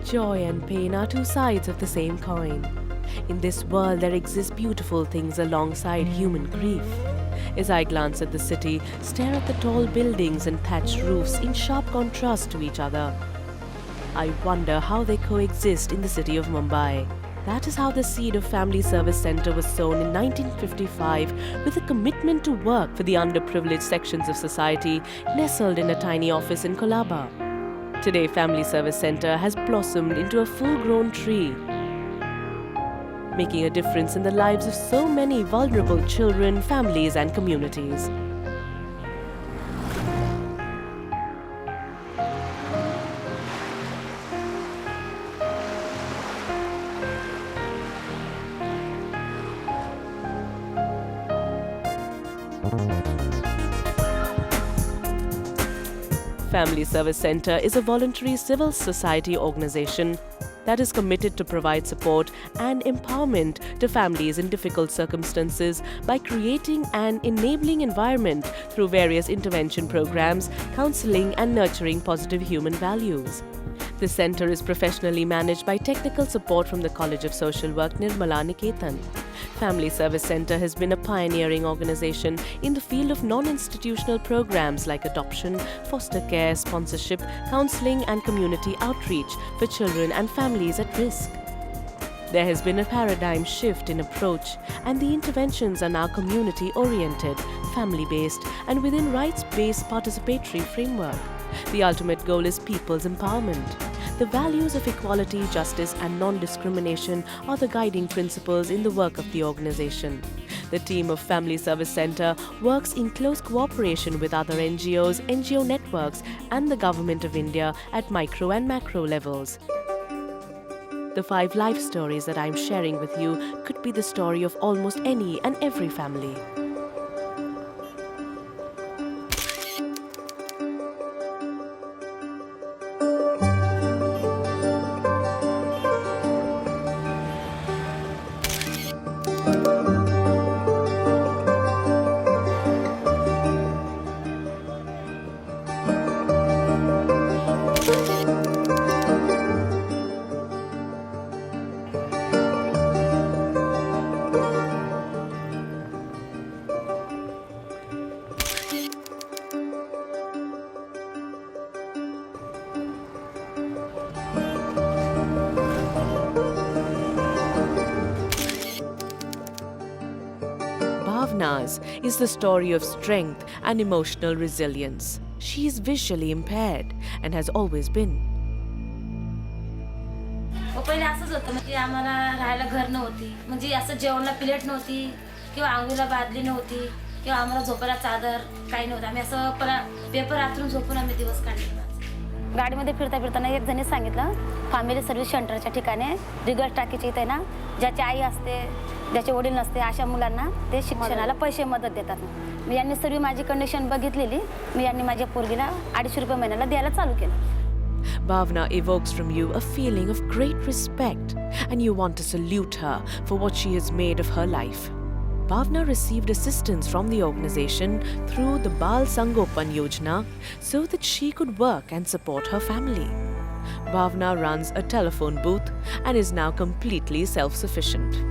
Joy and pain are two sides of the same coin. In this world, there exist beautiful things alongside human grief. As I glance at the city, stare at the tall buildings and thatched roofs in sharp contrast to each other, I wonder how they coexist in the city of Mumbai. That is how the seed of Family Service Centre was sown in 1955 with a commitment to work for the underprivileged sections of society nestled in a tiny office in Colaba. Today, Family Service Centre has blossomed into a full-grown tree, making a difference in the lives of so many vulnerable children, families and communities. Family Service Centre is a voluntary civil society organization that is committed to provide support and empowerment to families in difficult circumstances by creating an enabling environment through various intervention programs, counseling and nurturing positive human values. The centre is professionally managed by technical support from the College of Social Work Nirmala Niketan. Family Service Centre has been a pioneering organisation in the field of non-institutional programs like adoption, foster care, sponsorship, counselling and community outreach for children and families at risk. There has been a paradigm shift in approach, and the interventions are now community-oriented, family-based and within rights-based participatory framework. The ultimate goal is people's empowerment. The values of equality, justice and non-discrimination are the guiding principles in the work of the organization. The team of Family Service Centre works in close cooperation with other NGOs, NGO networks and the Government of India at micro and macro levels. The 5 life stories that I am sharing with you could be the story of almost any and every family. Bhavna's is the story of strength and emotional resilience. She is visually impaired and has always been. पहिले असंच होतं की आम्हाला राहायला घर नव्हती, म्हणजे असं जेवणाला प्लेट नव्हती किंवा आंघोळीला बादली नव्हती किंवा आम्हाला झोपायला चादर काही नव्हतं. आम्ही असं पेपर आतरून झोपून आम्ही दिवस काढले. गाडीमध्ये फिरता फिरताना एक जणी सांगितलं फॅमिली सर्व्हिस सेंटरच्या ठिकाणी रिगल टाकीच्या इथे ना ज्याची आई असते, ज्याचे वडील नसते अशा मुलांना ते शिक्षणाला पैसे मदत देतात. मी यांनी सर्व माझी कंडिशन बघितलेली. मी यांनी माझ्या पोरगीला 250 रुपये महिन्याला द्यायला चालू केलं. Bhavna evokes from you a feeling of great respect and you want to salute her for what she has made of her life. Bhavna received assistance from the organization through the Bal Sangopan Yojana so that she could work and support her family. Bhavna runs a telephone booth and is now completely self-sufficient.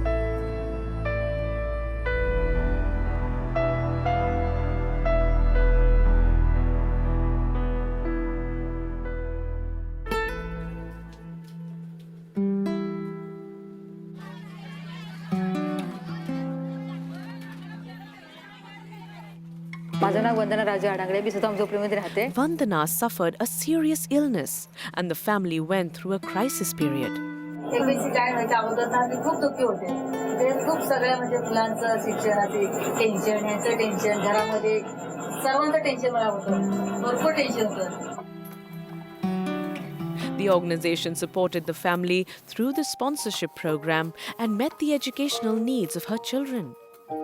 माझं नाव वंदना राजू आडांगळे. मी सुद्धा झोपडीमध्ये राहते. Vandana suffered a serious illness and the family went through a crisis period. ABC काय व्हायच्या अगोदर ना मी खूप दुःखी होते. म्हणजे खूप सगळ्या म्हणजे मुलांचं शिक्षणाचे टेन्शन, यांचं टेन्शन, घरामध्ये सर्वांचं टेन्शन मला होतं. भरपूर टेन्शन होतं. The organization supported the family through the sponsorship program and met the educational needs of her children.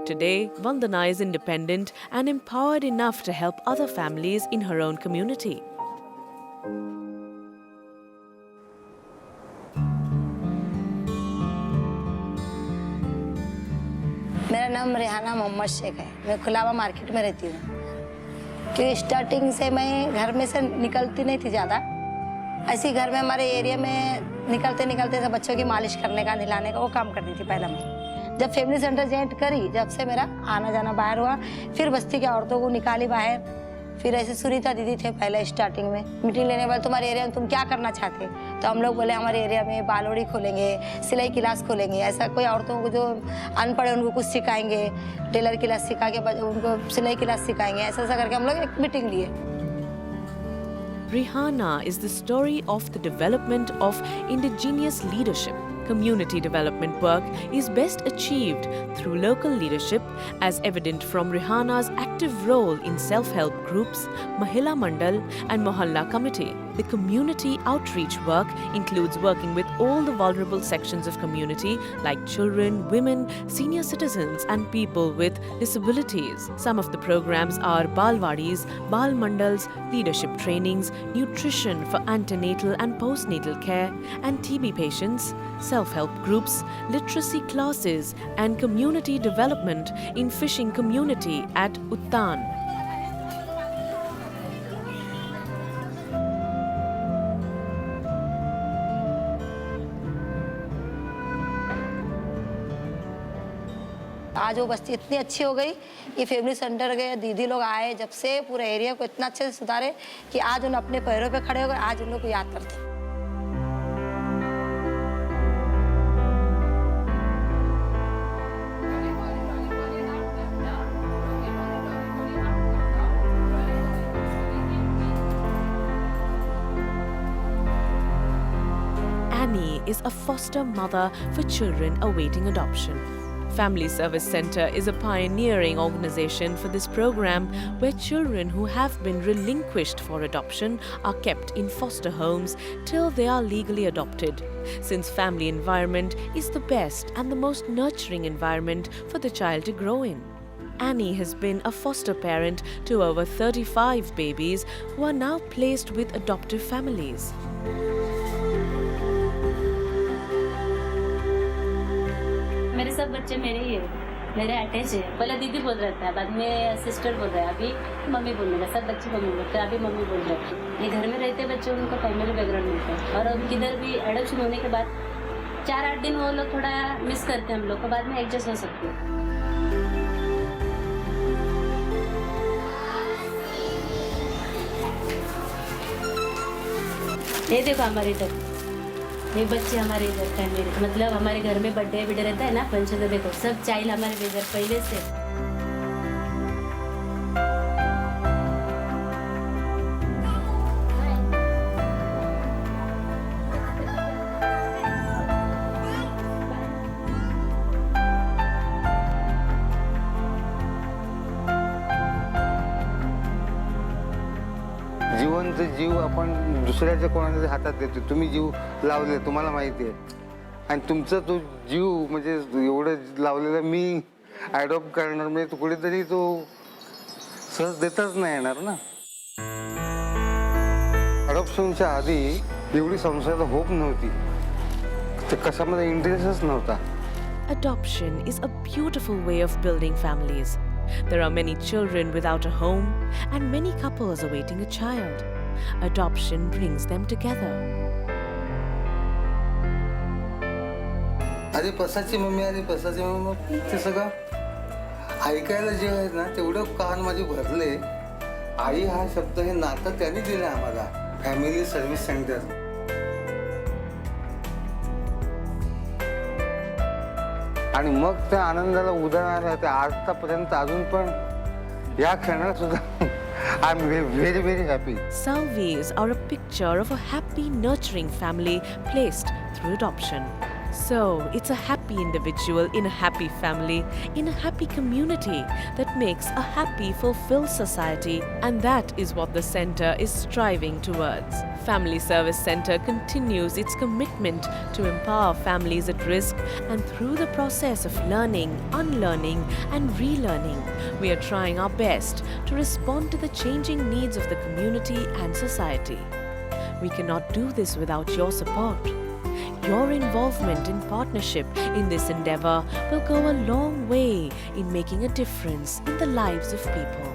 Today, Vandana is independent and empowered enough to help other families in her own community. मेरा नाम रेहाना मोहम्मद शेख है. मैं खुलावा market में रहती हूँ. क्योंकि starting से मैं घर में से निकलती नहीं थी ज़्यादा. ऐसी घर में हमारे एरिया में निकलते निकलते सब बच्चों की मालिश करने का, नहलाने का वो काम करती थी पहले मैं। जब फैमिली सेंटर ज्वाइन करी, जब से मेरा आना जाना बाहर हुआ, फिर बस्ती के औरतों को निकाली बाहर। फिर ऐसे सुनीता दीदी थे पहले स्टार्टिंग में, मीटिंग लेने वाले तुम्हारे एरिया में तुम क्या करना चाहते, तो हम लोग बोले हमारे एरिया में बालोड़ी खोलेंगे, सिलाई क्लास खोलेंगे, ऐसा कोई औरतों को जो अनपढ़ है उनको कुछ सिखाएंगे, टेलर क्लास सिखा के उनको सिलाई क्लास सिखाएंगे, ऐसा ऐसा करके हम लोग एक मीटिंग लिए। Rihanna is the story of the development of indigenous leadership. Community development work is best achieved through local leadership, as evident from Rihanna's active role in self-help groups, Mahila Mandal and Mohalla Committee. The community outreach work includes working with all the vulnerable sections of community like children, women, senior citizens and people with disabilities. Some of the programs are Balwadis, Bal Mandals, leadership trainings, nutrition for antenatal and postnatal care and TB patients, self-help groups, literacy classes and community development in fishing community at Uttan. आज वो बस्ती इतनी अच्छी हो गई कि family centre के दीदी लोग आए, जब से पूरे एरिया को इतना अच्छे से सुधारे कि आज उन अपने पैरों पे खड़े हो गए, आज उन लोग को याद करते हैं। Annie is a foster mother for children awaiting adoption. Family Service Center is a pioneering organization for this program where children who have been relinquished for adoption are kept in foster homes till they are legally adopted, since family environment is the best and the most nurturing environment for the child to grow in. Annie has been a foster parent to over 35 babies who are now placed with adoptive families. मेरे सब बच्चे मेरे ही है, मेरे attach है। पहले दीदी बोल रहा था, बाद में सिस्टर बोल रहा है, अभी मम्मी बोलने लगा। सब बच्चे मम्मी बोलते हैं, अभी मम्मी बोल रहे हैं। ये घर में रहते बच्चे, उनको फैमिली बैकग्राउंड मिलता है। और अब किधर भी एडॉप्शन होने के बाद 4-8 दिन वो लोग थोड़ा मिस करते हैं हम लोग को, बाद में एडजस्ट हो सकते हैं। ये देखो हमारे इधर ये बच्चे हमारे इधर फैमिली, मतलब हमारे घर में बर्थडे बिडे रहता है ना, फंक्शन, देखो सब चाइल्ड हमारे इधर पहले से। जिवंत जीव आपण दुसऱ्याच्या कोणाच्या हातात देतो, तुम्ही जीव लावले तुम्हाला माहिती आहे, आणि तुमचा तो जीव म्हणजे एवढं लावलेला मी ॲडॉप्ट करणार म्हणजे तो कुठेतरी तो सहज देताच नाही येणार ना. ॲडॉप्शनच्या आधी एवढी संसारात होप नव्हती, ते कशामध्ये इंटरेस्टच नव्हता. Adoption is a beautiful way of building families. There are many children without a home and many couples awaiting a child. Adoption brings them together. अरे पसाची मम्मी, अरे पसाची मम्मी, ते सगळं ऐकायला जे आहे ना तेवढं कान माझे भरले. आई हा शब्द हे नातं त्यांनी दिलं आम्हाला, फॅमिली सर्व्हिस सेंटर. आणि मग त्या आनंदाला उदाहरण आहे ते आजपर्यंत अजून पण या क्षणात सुद्धा I am very very happy. Salvis are a picture of a happy, nurturing family placed through adoption. So, it's a happy individual in a happy family, in a happy community that makes a happy, fulfilled society, and that is what the centre is striving towards. Family Service Centre continues its commitment to empower families at risk, and through the process of learning, unlearning, and relearning, we are trying our best to respond to the changing needs of the community and society. We cannot do this without your support. Your involvement and partnership in this endeavour will go a long way in making a difference in the lives of people.